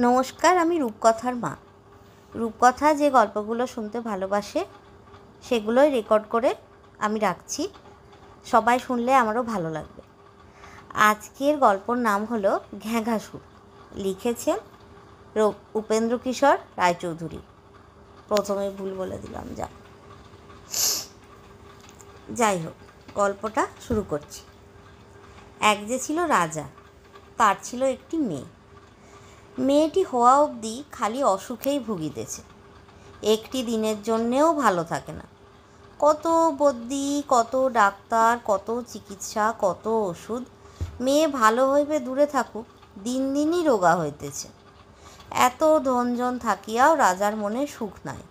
নমস্কার, আমি রূপকথার মা। রূপকথা যে গল্পগুলো শুনতে ভালোবাসে সেগুলোই রেকর্ড করে আমি রাখছি। সবাই শুনলে আমারও ভালো লাগবে। আজকের গল্পর নাম হলো ঘ্যাঘাসুর। লিখেছেন উপেন্দ্র কিশোর রায়চৌধুরী। প্রথমে ভুল বলে দিলাম, যাই হোক, গল্পটা শুরু করছি। এক যে ছিল রাজা, তার ছিল একটি মেয়ে। মেয়েটি হওয়া অবধি খালি অসুখেই ভুগিতেছে, একটি দিনের জন্যেও ভালো থাকে না। কত বদ্যি, কত ডাক্তার, কত চিকিৎসা, কত ওষুধ। মেয়ে ভালো হইবে দূরে থাকুক, দিন দিনই রোগা হইতেছে। এত ধনজন থাকিয়াও রাজার মনে সুখ নাই।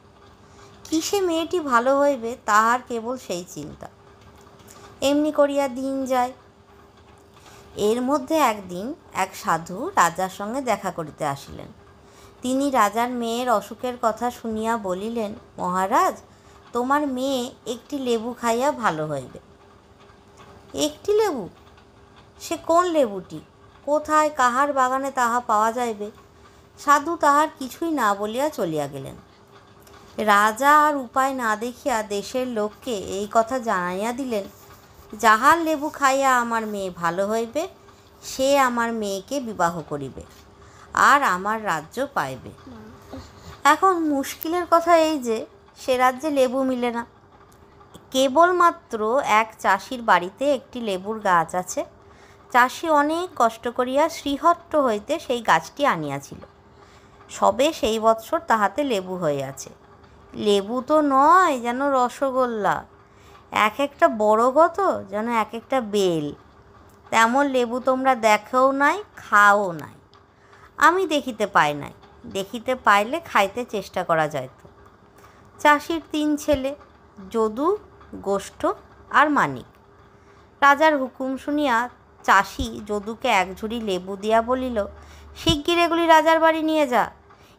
কিসে মেয়েটি ভালো হইবে তাহার কেবল সেই চিন্তা। এমনি করিয়া দিন যায়। এর মধ্যে একদিন এক সাধু রাজার সঙ্গে দেখা করিতে আসিলেন। তিনি রাজার মেয়ের অসুখের কথা শুনিয়া বলিলেন, মহারাজ, তোমার মেয়ে একটি লেবু খাইয়া ভালো হইবে। একটি লেবু? সে কোন লেবুটি? কোথায়, কাহার বাগানে তাহা পাওয়া যাইবে? সাধু তাহার কিছুই না বলিয়া চলিয়া গেলেন। রাজা আর উপায় না দেখিয়া দেশের লোককে এই কথা জানাইয়া দিলেন, যাহার লেবু খাইয়া আমার মেয়ে ভালো হইবে সে আমার মেয়েকে বিবাহ করিবে আর আমার রাজ্য পাইবে। এখন মুশকিলের কথা এই যে সে রাজ্যে লেবু মিলে না। কেবলমাত্র এক চাষির বাড়িতে একটি লেবুর গাছ আছে। চাষি অনেক কষ্ট করিয়া শ্রীহট্ট হইতে সেই গাছটি আনিয়াছিল। সবে সেই বৎসর তাহাতে লেবু হইয়াছে। লেবু তো নয়, যেন রসগোল্লা। এক একটা বড় গত, যেন এক একটা বেল। তেমন লেবু তোমরা দেখেও নাই, খাও নাই। আমি দেখিতে পাই নাই। দেখিতে পাইলে খাইতে চেষ্টা করা যাইত। চাষির 3 ছেলে, যদু, গোষ্ঠ আর মানিক। রাজার হুকুম শুনিয়া চাষি যদুকে এক ঝুড়ি লেবু দিয়া বলিল, শিগগির এগুলি রাজার বাড়ি নিয়ে যা।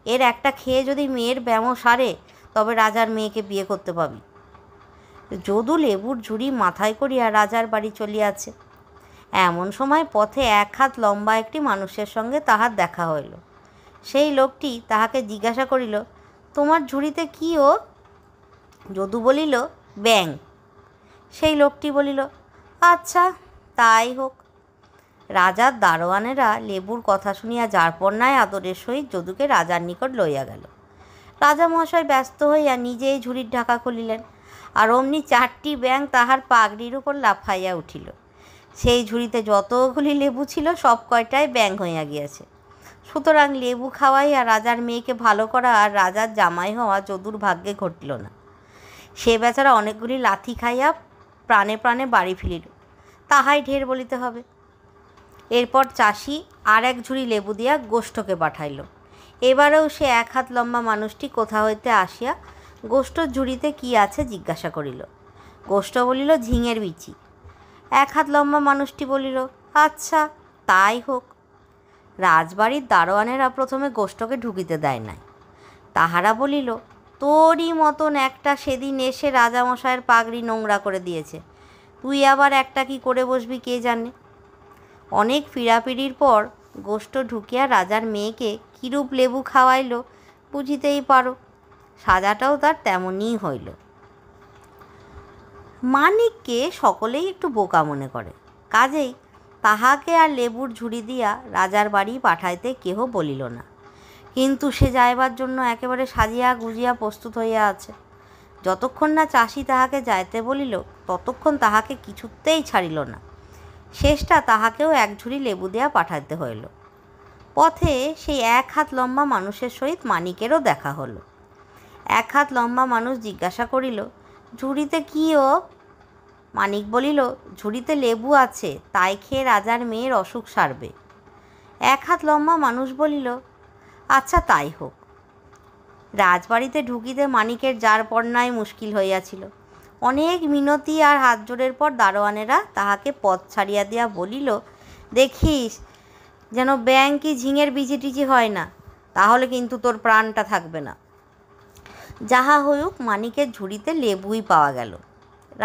এর একটা খেয়ে যদি মেয়ের ব্যামো সারে তবে রাজার মেয়েকে বিয়ে করতে পাবি। যদু লেবুর ঝুড়ি মাথায় করিয়া রাজার বাড়ি চলিয়াছে। এমন সময় পথে 1 হাত লম্বা একটি মানুষের সঙ্গে তাহার দেখা হইল। সেই লোকটি তাহাকে জিজ্ঞাসা করিল, তোমার ঝুড়িতে কি ও? যদু বলিল, ব্যাঙ। সেই লোকটি বলিল, আচ্ছা, তাই হোক। রাজার দারোয়ানেরা লেবুর কথা শুনিয়া যারপরনায় আদরের সহিত যদুকে রাজার নিকট লইয়া গেল। রাজা মহাশয় ব্যস্ত হইয়া নিজেই ঝুড়ির ঢাকা খুলিলেন, আর অমনি 4টি ব্যাঙ তাহার পাগড়ির উপর লাফাইয়া উঠিল। সেই ঝুড়িতে যতগুলি লেবু ছিল সব কয়টাই ব্যাঙ হইয়া গিয়াছে। সুতরাং লেবু খাওয়াইয়া রাজার মেয়েকে ভালো করা আর রাজার জামাই হওয়া যদুর ভাগ্যে ঘটিল না। সে বেচারা অনেকগুলি লাথি খাইয়া প্রাণে প্রাণে বাড়ি ফিরিল, তাহাই ঢের বলিতে হবে। এরপর চাষি আর এক ঝুড়ি লেবু দিয়া গোষ্ঠকে পাঠাইল। এবারেও সে 1 হাত লম্বা মানুষটি কোথা হইতে আসিয়া গোষ্ঠর ঝুড়িতে কি আছে জিজ্ঞাসা করিল। গোষ্ঠ বলিল, ঝিঙের বিচি। 1 হাত লম্বা মানুষটি বলিল, আচ্ছা, তাই হোক। রাজবাড়ির দারোয়ানেরা প্রথমে গোষ্ঠকে ঢুকিতে দেয় নাই। তাহারা বলিল, তোরই মতন একটা সেদিন এসে রাজামশায়ের পাগড়ি নোংরা করে দিয়েছে, তুই আবার একটা কি করে বসবি কে জানে। অনেক পীড়াপিড়ির পর গোষ্ঠ ঢুকিয়া রাজার মেয়েকে কিরূপ লেবু খাওয়াইল বুঝিতেই পারো। সাজাটাও তার তেমনই হইল। মানিককে সকলেই একটু বোকা মনে করে, কাজেই তাহাকে আর লেবুর ঝুড়ি দিয়া রাজার বাড়ি পাঠাইতে কেহ বলিল না। কিন্তু সে যাইবার জন্য একেবারে সাজিয়া গুজিয়া প্রস্তুত হইয়া আছে। যতক্ষণ না চাষি তাহাকে যাইতে বলিল ততক্ষণ তাহাকে কিছুতেই ছাড়িল না। শেষটা তাহাকেও 1 ঝুড়ি লেবু দিয়া পাঠাইতে হইল। পথে সেই 1 হাত লম্বা মানুষের সহিত মানিকেরও দেখা হলো। 1 হাত লম্বা মানুষ জিজ্ঞাসা করিল, ঝুড়িতে কি ও? মানিক বলিল, ঝুড়িতে লেবু আছে, তাই খেয়ে রাজার মেয়ের অসুখ সারবে। 1 হাত লম্বা মানুষ বলিল, আচ্ছা, তাই হোক। রাজবাড়িতে ঢুকিতে মানিকের যারপরনাই মুশকিল হইয়াছিল। অনেক মিনতি আর হাত জোড়ের পর দারোয়ানেরা তাহাকে পথ ছাড়িয়া দিয়া বলিল, দেখিস যেন ব্যাঙ কি ঝিঙের বিচি টিচি হয় না, তাহলে কিন্তু তোর প্রাণটা থাকবে না। যাহা হইউক, মানিকের ঝুড়িতে লেবুই পাওয়া গেল।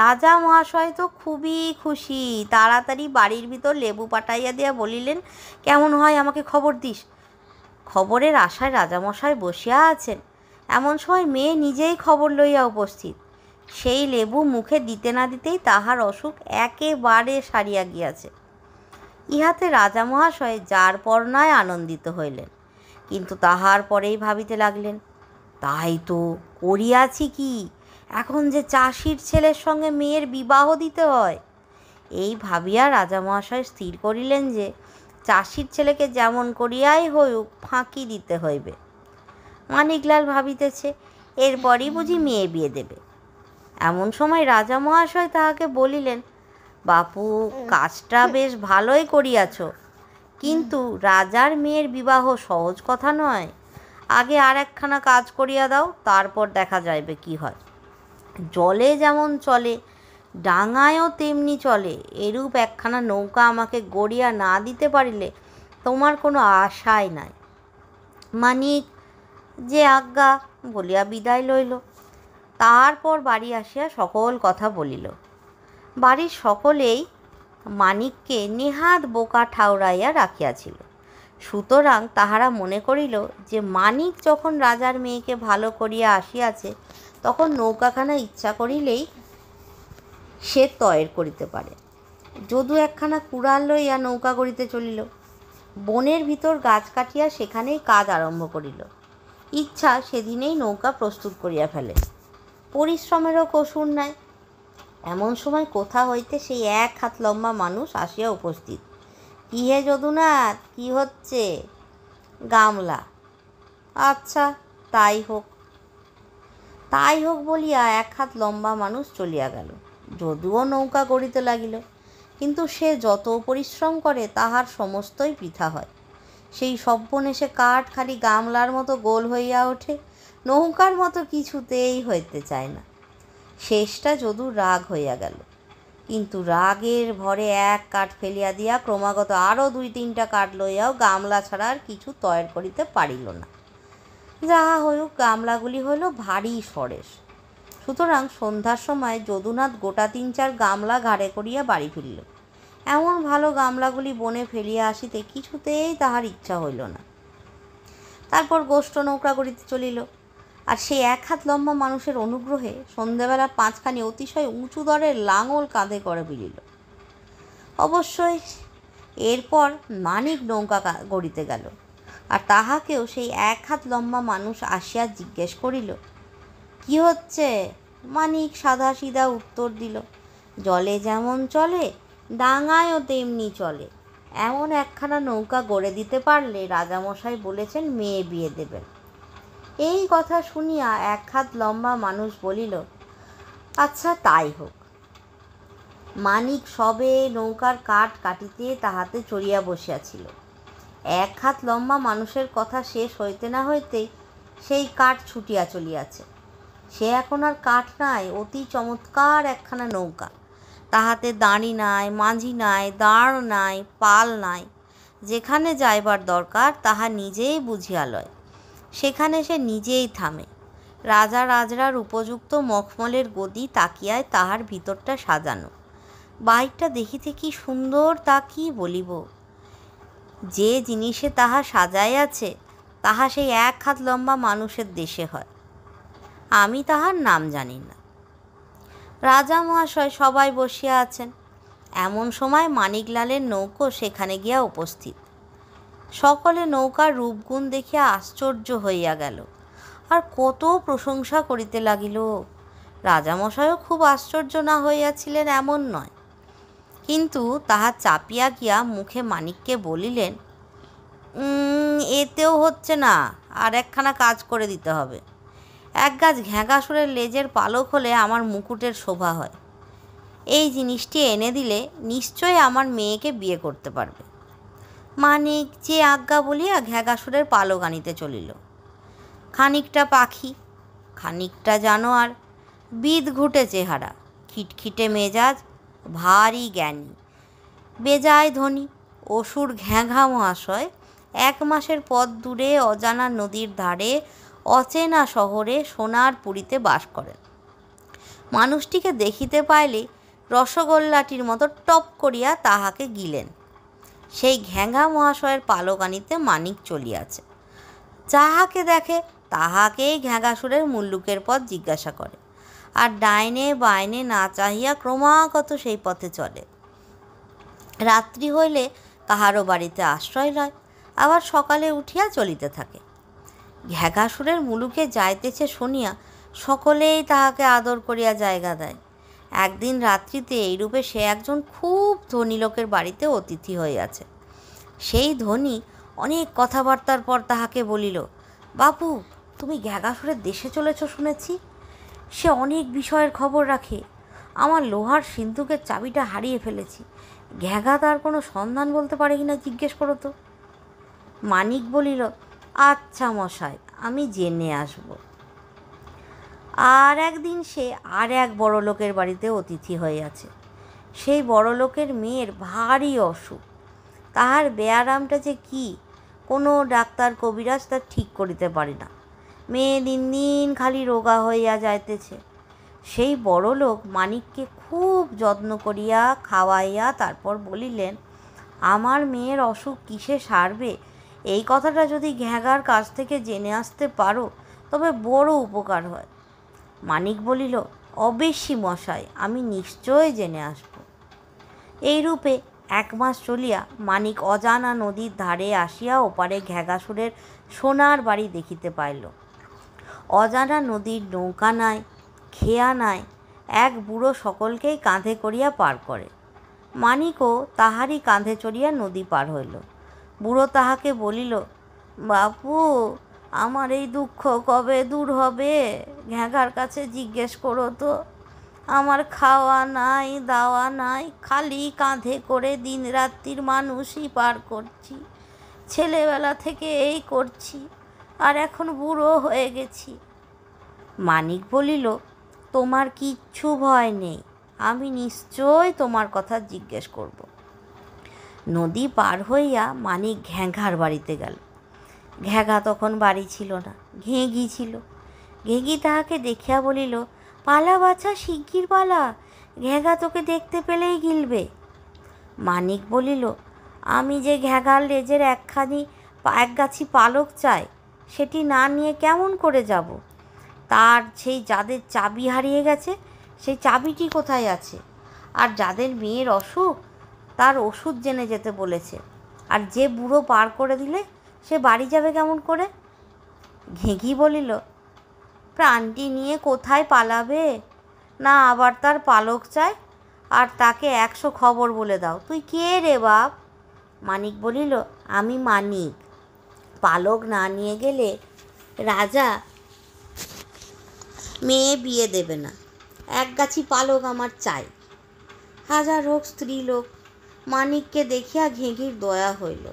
রাজা মহাশয় তো খুবই খুশি। তাড়াতাড়ি বাড়ির ভিতর লেবু পাঠাইয়া দিয়া বলিলেন, কেমন হয় আমাকে খবর দিস। খবরের আশায় রাজামশাই বসিয়া আছেন, এমন সময় মেয়ে নিজেই খবর লইয়া উপস্থিত। সেই লেবু মুখে দিতে না দিতেই তাহার অসুখ একেবারে সারিয়া গিয়াছে। ইহাতে রাজা মহাশয় যার পর নয় আনন্দিত হইলেন, কিন্তু তাহার পরেই ভাবিতে লাগলেন, তাই তো করিয়াছি কি, এখন যে চাষির ছেলের সঙ্গে মেয়ের বিবাহ দিতে হয়। এই ভাবিয়া রাজা মহাশয় স্থির করিলেন যে চাষির ছেলেকে যেমন করিয়াই হউক ফাঁকি দিতে হইবে। মানিকলাল ভাবিতেছে, এরপরই বুঝি মেয়ে বিয়ে দেবে। এমন সময় রাজা মহাশয় তাহাকে বলিলেন, বাপু, কাজটা বেশ ভালোই করিয়াছ, কিন্তু রাজার মেয়ের বিবাহ সহজ কথা নয়। আগে আর একখানা কাজ করিয়া দাও, তারপর দেখা যাইবে কি হয়। জলে যেমন চলে ডাঙায়ও তেমনি চলে, এরূপ একখানা নৌকা আমাকে গড়িয়া না দিতে পারিলে তোমার কোনো আশাই নাই। মানিক যে আজ্ঞা বলিয়া বিদায় লইল। তারপর বাড়ি আসিয়া সকল কথা বলিল। বাড়ির সকলেই মানিককে নেহাত বোকা ঠাউরাইয়া রাখিয়াছিল। সুতরাং তাহারা মনে করিল যে মানিক যখন রাজার মেয়েকে ভালো করিয়া আসিয়াছে, তখন নৌকাখানা ইচ্ছা করিলেই সে তয়ের করিতে পারে। যদু একখানা কুড়াল লইয়া নৌকা গড়িতে চলিল। বনের ভিতর গাছ কাটিয়া সেখানেই কাজ আরম্ভ করিল। ইচ্ছা সেদিনেই নৌকা প্রস্তুত করিয়া ফেলে। পরিশ্রমেরও কসুর নাই। এমন সময় কোথা হইতে সেই 1 হাত লম্বা মানুষ আসিয়া উপস্থিত। কি হে যদুনাথ, কি হচ্ছে? গামলা। আচ্ছা, তাই হোক। তাই হোক বলিয়া 1 হাত লম্বা মানুষ চলিয়া গেল। যদুও নৌকা গড়িতে লাগিল, কিন্তু সে যত পরিশ্রম করে তাহার সমস্তই বৃথা হয়। সেই সব্বনেশে কাঠ খালি গামলার মতো গোল হইয়া ওঠে, নৌকার মতো কিছুতেই হইতে চায় না। শেষটা যদুর রাগ হইয়া গেল, কিন্তু রাগের ভরে 1 কাঠ ফেলিয়া দিয়া ক্রমাগত আরও 2-3টা কাঠ লইয়াও গামলা ছাড়া আর কিছু তৈরি করিতে পারিল না। যাহা হইউক, গামলাগুলি হইল ভারী সরেস। সুতরাং সন্ধ্যার সময় যদুনাথ গোটা 3-4 গামলা ঘাড়ে করিয়া বাড়ি ফিরিল। এমন ভালো গামলাগুলি বনে ফেলিয়া আসিতে কিছুতেই তাহার ইচ্ছা হইল না। তারপর গোষ্ঠ নৌকা করিতে চলিল, আর সেই 1 হাত লম্বা মানুষের অনুগ্রহে সন্ধ্যাবেলা 5খানি অতিশয় উঁচু দরের লাঙল কাঁধে করে বিলিল। অবশ্যই এরপর মানিক নৌকা গড়িতে গেল, আর তাহাকেও সেই 1 হাত লম্বা মানুষ আসিয়া জিজ্ঞেস করিল, কি হচ্ছে? মানিক সাদা সিধা উত্তর দিল, জলে যেমন চলে ডাঙায়ও তেমনি চলে। এমন একখানা নৌকা গড়ে দিতে পারলে রাজামশাই বলেছেন মেয়ে বিয়ে দেবেন। এই কথা শুনিয়া 1 হাত লম্বা মানুষ বলিল, আচ্ছা তাই হোক। মানিক সবে নৌকার কাঠ কাটিতে তাহাতে চড়িয়া বসিয়াছিল। 1 হাত লম্বা মানুষের কথা শেষ হইতে না হইতেই সেই কাঠ ছুটিয়া চলিয়াছে। সে এখন আর কাঠ নাই, অতি চমৎকার একখানা নৌকা। তাহাতে দাঁড়ি নাই, মাঝি নাই, দাঁড় নাই, পাল নাই। যেখানে যাইবার দরকার তাহা নিজেই বুঝিয়া লয়, সেখানে সে নিজেই থামে। রাজা রাজরার উপযুক্ত মখমলের গদি তাকিয়ায় তাহার ভিতরটা সাজানো। বাহিরটা দেখিতে কি সুন্দর তা কি বলিব। যে জিনিসে তাহা সাজাইয়াছে তাহা সেই 1 হাত লম্বা মানুষের দেশে হয়। আমি তাহার নাম জানি না। রাজা মহাশয় সবাই বসিয়া আছেন। এমন সময় মানিকলালের নৌকো সেখানে গিয়া উপস্থিত। সকলে নৌকার রূপগুণ দেখিয়া আশ্চর্য হইয়া গেল, আর কত প্রশংসা করিতে লাগিল। রাজামশাইও খুব আশ্চর্য না হইয়াছিলেন এমন নয়, কিন্তু তাহা চাপিয়া গিয়া মুখে মানিককে বলিলেন, এতেও হচ্ছে না, আর একখানা কাজ করে দিতে হবে। 1 গাছ ঘ্যাঁগাসুরের লেজের পালক হলে আমার মুকুটের শোভা হয়। এই জিনিসটি এনে দিলে নিশ্চয়ই আমার মেয়েকে বিয়ে করতে পারবে। মানিক যে আজ্ঞা বলিয়া ঘ্যাঁগাসুরের পালক আনিতে চলিল। খানিকটা পাখি, খানিকটা জানোয়ার, বিদঘুটে চেহারা, খিটখিটে মেজাজ, ভারী জ্ঞানী, বেজায় ধনী। অসুর ঘ্যাঁঘা মহাশয় 1 মাসের পথ দূরে অজানা নদীর ধারে অচেনা শহরে সোনার পুরীতে বাস করেন। মানুষটিকে দেখিতে পাইলে রসগোল্লাটির মতো টপ করিয়া তাহাকে গিলেন। সেই ঘ্যাঁঘা মহাশয়ের পালক আনিতে মানিক চলিয়াছে। যাহাকে দেখে তাহাকেই ঘ্যাগাসুরের মুল্লুকের পথ জিজ্ঞাসা করে, আর ডাইনে বাইনে না চাহিয়া ক্রমাগত সেই পথে চলে। রাত্রি হইলে কাহারও বাড়িতে আশ্রয় লয়, আবার সকালে উঠিয়া চলিতে থাকে। ঘ্যাগাসুরের মুলুকে যাইতেছে শুনিয়া সকলেই তাহাকে আদর করিয়া জায়গা দেয়। একদিন রাত্রিতে এইরূপে সে একজন খুব ধনী লোকের বাড়িতে অতিথি হইয়াছে। সেই ধনী অনেক কথাবার্তার পর তাহাকে বলিল, বাপু, তুমি ঘ্যাগাসুরের দেশে চলেছ শুনেছি। সে অনেক বিষয়ের খবর রাখে। আমার লোহার সিন্ধুকের চাবিটা হারিয়ে ফেলেছি। ঘ্যাগা তার কোনো সন্ধান বলতে পারে কিনা জিজ্ঞেস করো তো। মানিক বলিল, আচ্ছা মশাই, আমি জেনে আসব। আর একদিন সে আর এক বড় লোকের বাড়িতে অতিথি হইয়াছে। সেই বড় লোকের মেয়ের ভারী অসুখ। তাহার ব্যায়ারামটা যে কি, কোনো ডাক্তার কবিরাজ তার ঠিক করিতে পারে না। মেয়ে দিন দিন খালি রোগা হইয়া যাইতেছে। সেই বড় লোক মানিককে খুব যত্ন করিয়া খাওয়াইয়া তারপর বলিলেন, আমার মেয়ের অসুখ কিসে সারবে, এই কথাটা যদি ঘ্যাগার কাছ থেকে জেনে আসতে পারো তবে বড় উপকার হয়। মানিক বলিল, অবশ্যই মশাই, আমি নিশ্চয় জেনে আসব। এইরূপে 1 মাস চলিয়া মানিক অজানা নদীর ধারে আসিয়া ওপারে ঘ্যাগাসুরের সোনার বাড়ি দেখিতে পাইল। অজানা নদীর নৌকা নাই, খেয়া নাই, এক বুড়ো সকলকেই কাঁধে করিয়া পার করে। মানিকও তাহারই কাঁধে চড়িয়া নদী পার হইল। বুড়ো তাহাকে বলিল, বাপু, আমার এই দুঃখ কবে দূর হবে? ঘ্যাগার কাছে জিজ্ঞেস করো তো। আমার খাওয়া নাই, দাওয়া নাই, খালি কাঁধে করে দিন রাত্রির মানুষই পার করছি। ছেলেবেলা থেকে এই করছি, আর এখন বুড়ো হয়ে গেছি। মানিক বলিল, তোমার কিচ্ছু ভয় নেই, আমি নিশ্চয় তোমার কথা জিজ্ঞেস করব। নদী পার হইয়া মানিক ঘ্যাঘার বাড়িতে গেল। ঘ্যাঘা তখন বাড়ি ছিল না, ঘেঁঘি ছিল। ঘেঁঘি তাহাকে দেখিয়া বলিল, পালা বাছা, শিগগির পালা, ঘ্যাঘা তোকে দেখতে পেলেই গিলবে। মানিক বলিল, আমি যে ঘ্যাঘার লেজের এক গাছি পালক চাই, সেটি না নিয়ে কেমন করে যাব? তার সেই যাদের চাবি হারিয়ে গেছে, সেই চাবিটি কোথায় আছে? আর যাদের মেয়ের অসুখ, তার ওষুধ জেনে যেতে বলেছে। আর যে বুড়ো পার করে দিলে সে বাড়ি যাবে কেমন করে? ঘেঁঘি বলিল, প্রাণটি নিয়ে কোথায় পালাবে? না আবার তার পালক চাই, আর তাকে 100 খবর বলে দাও। তুই কে রে বাপ? মানিক বলিল, আমি মানিক। পালক না নিয়ে গেলে রাজা মেয়ে বিয়ে দেবে না। 1 গাছি পালক আমার চাই। হাজার হোক স্ত্রীলোক। মানিককে দেখিয়া ঘেঁঘির দয়া হইল।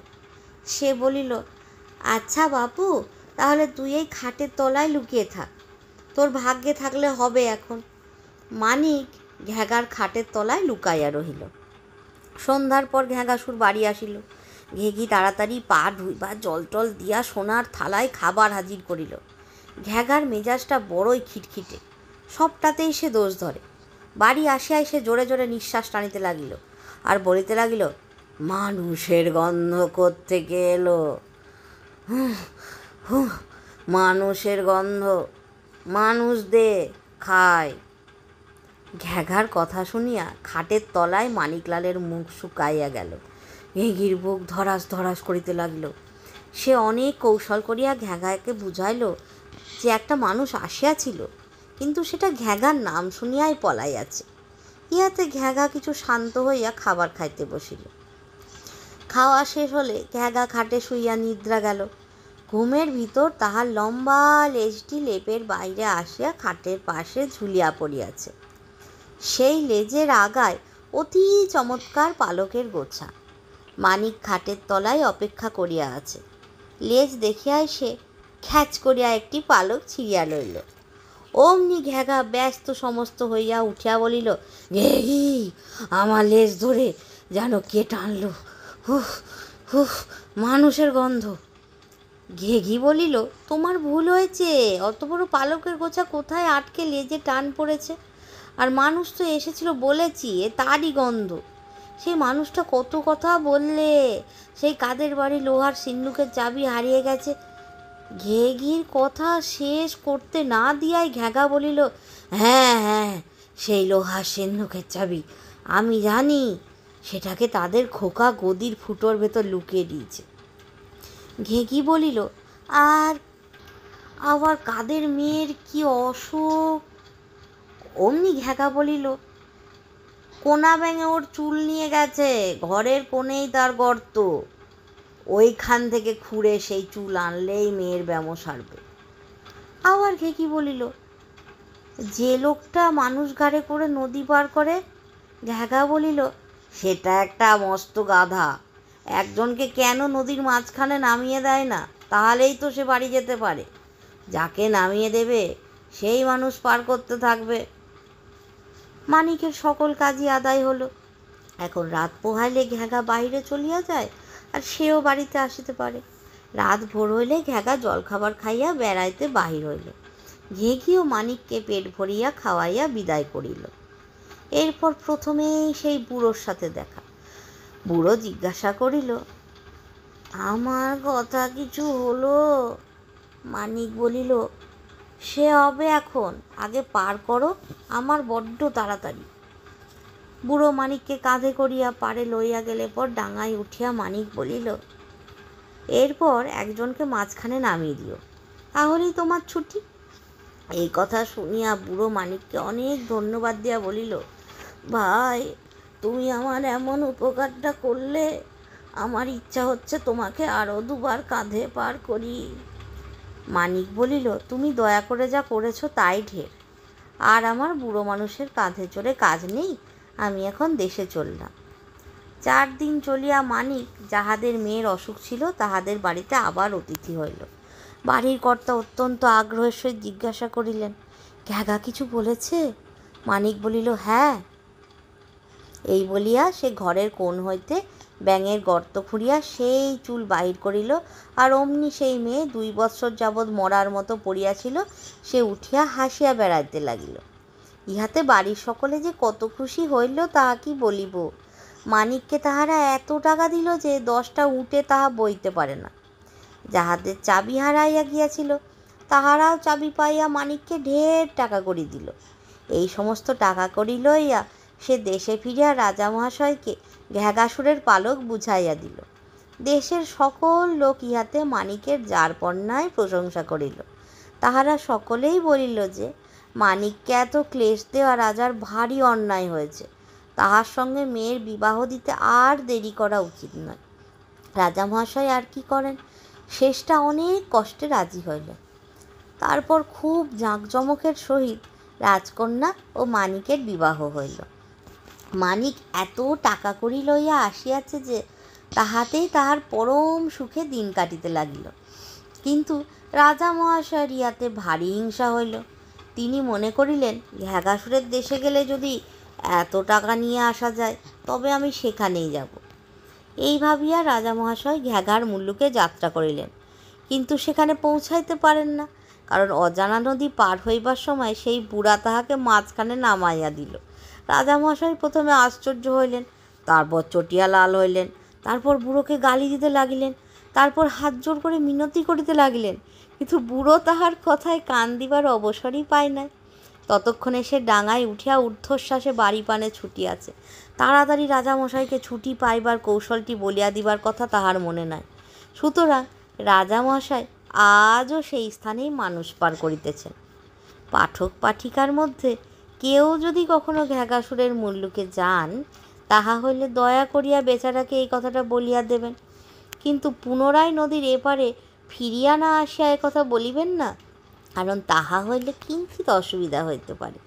সে বলিল, আচ্ছা বাপু, তাহলে তুই এই খাটের তলায় লুকিয়ে থাক, তোর ভাগ্যে থাকলে হবে এখন। মানিক ঘ্যাগার খাটের তলায় লুকাইয়া রহিল। সন্ধ্যার পর ঘ্যাগাসুর বাড়ি আসিল। ঘেঁঘি তাড়াতাড়ি পা ধুইবার জল টল দিয়া সোনার থালায় খাবার হাজির করিল। ঘ্যাগার মেজাজটা বড়ই খিটখিটে, সবটাতেই সে দোষ ধরে। বাড়ি আসিয়াই সে জোরে জোরে নিঃশ্বাস টানিতে লাগিল, আর বলিতে লাগিল, মানুষের গন্ধ কোত্থেকে এলো? মানুষের গন্ধ, মানুষ দে, খায়। ঘ্যাঘার কথা শুনিয়া খাটের তলায় মানিকলালের মুখ শুকাইয়া গেল। ঘেঁঘির বুক ধরাস ধরাস করিতে লাগিল। সে অনেক কৌশল করিয়া ঘ্যাঘাকে বুঝাইল যে একটা মানুষ আসিয়াছিল, কিন্তু সেটা ঘ্যাঘার নাম শুনিয়াই পলাইয়াছে। ইহাতে ঘ্যাঘা কিছু শান্ত হইয়া খাবার খাইতে বসিল। খাওয়া শেষ হলে ঘ্যাঘা খাটে শুইয়া নিদ্রা গেল। ঘুমের ভিতর তাহার লম্বা লেজটি লেপের বাইরে আসিয়া খাটের পাশে ঝুলিয়া পড়িয়াছে। সেই লেজের আগায় অতি চমৎকার পালকের গোছা। মানিক খাটের তলায় অপেক্ষা করিয়া আছে। লেজ দেখিয়াই সে খ্যাচ করিয়া একটি পালক ছিঁড়িয়া লইল। অমনি ঘ্যাঘা ব্যস্ত সমস্ত হইয়া উঠিয়া বলিল, ঘেঁঘি, আমার লেজ ধরে যেন কে টানলো, হুহ হুহ, মানুষের গন্ধ। ঘেঁঘি বলিল, তোমার ভুল হয়েছে, অত বড় পালকের গোছা কোথায় আটকে লেজে টান পড়েছে। আর মানুষ তো এসেছিল বলেছি, এ তারই গন্ধ। সেই মানুষটা কত কথা বললে, সেই কাদের বাড়ি লোহার সিন্ধুকের চাবি হারিয়ে গেছে। ঘেঘির কথা শেষ করতে না দিয়াই ঘ্যাঘা বলিল, হ্যাঁ হ্যাঁ, সেই লোহার সিন্ধুকের চাবি আমি জানি, সেটাকে তাদের খোকা গদির ফুটোর ভেতর লুকিয়ে দিয়েছে। ঘেঘি বলিল, আর আবার কাদের মেয়ের কি অসুখ? অমনি ঘ্যাঘা বলিল, কোনা ব্যাঙে ওর চুল নিয়ে গেছে, ঘরের কোণেই তার গর্ত, ওইখান থেকে খুঁড়ে সেই চুল আনলেই মেয়ের ব্যামো সারবে। আবার ঘেঘি বলিল, যে লোকটা মানুষ ঘাড়ে করে নদী পার করে? ঘ্যাঘা বলিল, সেটা একটা মস্ত গাধা, একজনকে কেন নদীর মাঝখানে নামিয়ে দেয় না, তাহলেই তো সে বাড়ি যেতে পারে। যাকে নামিয়ে দেবে সেই মানুষ পার করতে থাকবে। মানিকের সকল কাজই আদায় হলো। এখন রাত পোহাইলে ঘ্যাঘা বাহিরে চলিয়া যায়, আর সেও বাড়িতে আসিতে পারে। রাত ভোর হইলে ঘ্যাঘা জলখাবার খাইয়া বেড়াইতে বাহির হইল। ঘেঘিও মানিককে পেট ভরিয়া খাওয়াইয়া বিদায় করিল। এরপর প্রথমেই সেই বুড়োর সাথে দেখা। বুড়ো জিজ্ঞাসা করিল, আমার কথা কিছু হলো? মানিক বলিল, সে হবে এখন, আগে পার করো, আমার বড্ড তাড়াতাড়ি। বুড়ো মানিককে কাঁধে করিয়া পাড়ে লইয়া গেলে পর ডাঙায় উঠিয়া মানিক বলিল, এরপর একজনকে মাঝখানে নামিয়ে দিও, তাহলেই তোমার ছুটি। এই কথা শুনিয়া বুড়ো মানিককে অনেক ধন্যবাদ দিয়া বলিল, ভাই, তুমি আমার এমন উপকারটা করলে, আমার ইচ্ছা হচ্ছে তোমাকে আরও দুবার কাঁধে পার করি। মানিক বলিল, তুমি দয়া করে যা করেছো তাই ঢের, আর আমার বুড়ো মানুষের কাঁধে চড়ে কাজ নেই, আমি এখন দেশে চললাম। 4 দিন চলিয়া মানিক, যাহাদের মেয়ের অসুখ ছিল, তাহাদের বাড়িতে আবার অতিথি হইল। বাড়ির কর্তা অত্যন্ত আগ্রহের সহিত জিজ্ঞাসা করিলেন, ঘ্যাঘা কিছু বলেছে? মানিক বলিল, হ্যাঁ। এই বলিয়া সে ঘরের কোণ হইতে ব্যাঙের গর্ত খুঁড়িয়া সেই চুল বাহির করিল, আর অমনি সেই মেয়ে 2 বৎসর যাবৎ মরার মতো পড়িয়াছিল, সে উঠিয়া হাসিয়া বেড়াইতে লাগিল। ইহাতে বাড়ির সকলে যে কত খুশি হইল তাহা কি বলিব। মানিককে তাহারা এত টাকা দিল যে 10টা উটে তাহা বইতে পারে না। যাহাদের চাবি হারাইয়া গিয়াছিল, তাহারাও চাবি পাইয়া মানিককে ঢের টাকা করি দিল। এই সমস্ত টাকা করি লইয়া সে দেশে ফিরিয়া রাজা মহাশয়কে ঘ্যাঘাসুরের পালক বুঝাইয়া দিল। দেশের সকল লোক ইহাতে মানিকের যারপন্যায় প্রশংসা করিল। তাহারা সকলেই বলিল যে, মানিককে এত ক্লেশ দেওয়া রাজার ভারী অন্যায় হয়েছে, তাহার সঙ্গে মেয়ের বিবাহ দিতে আর দেরি করা উচিত নয়। রাজা মহাশয় আর কি করেন, শেষটা অনেক কষ্টে রাজি হইল। তারপর খুব জাঁকজমকের সহিত রাজকন্যা ও মানিকের বিবাহ হইল। মানিক এত টাকা কড়ি লইয়া আসিয়াছে যে, তাহাতেই তাহার পরম সুখে দিন কাটিতে লাগিল। কিন্তু রাজা মহাশয়ের ইহাতে ভারী হিংসা হইল। তিনি মনে করিলেন, ঘ্যাঘাসুরের দেশে গেলে যদি এত টাকা নিয়ে আসা যায়, তবে আমি সেখানেই যাব। এই ভাবিয়া রাজা মহাশয় ঘ্যাঘার মুল্লুকে যাত্রা করিলেন, কিন্তু সেখানে পৌঁছাইতে পারেন না, কারণ অজানা নদী পার হইবার সময় সেই বুড়া তাহাকে মাঝখানে নামাইয়া দিল। রাজামশাই প্রথমে আশ্চর্য হইলেন, তারপর চটিয়া লাল হইলেন, তারপর বুড়োকে গালি দিতে লাগিলেন, তারপর হাত জোর করে মিনতি করিতে লাগিলেন, কিন্তু বুড়ো তাহার কথায় কান দিবার অবসরই পায় নাই। ততক্ষণে সে ডাঙায় উঠিয়া ঊর্ধ্বশ্বাসে বাড়ি পানে ছুটিয়াছে। তাড়াতাড়ি রাজামশাইকে ছুটি পাইবার কৌশলটি বলিয়া দিবার কথা তাহার মনে নাই। সুতরাং রাজামশাই আজও সেই স্থানেই মানুষ পার করিতেছেন। পাঠক পাঠিকার মধ্যে কেউ যদি কখনো ঘ্যাঘাসুরের মুল্লুকে যান, তাহা হইলে দয়া করিয়া বেচারাকে এই কথাটা বলিয়া দেবেন, কিন্তু পুনরায় নদীর এপারে ফিরিয়া না আসিয়া কথা বলিবেন না, কারণ তাহা হইলে কিঞ্চিৎ অসুবিধা হইতে পারে।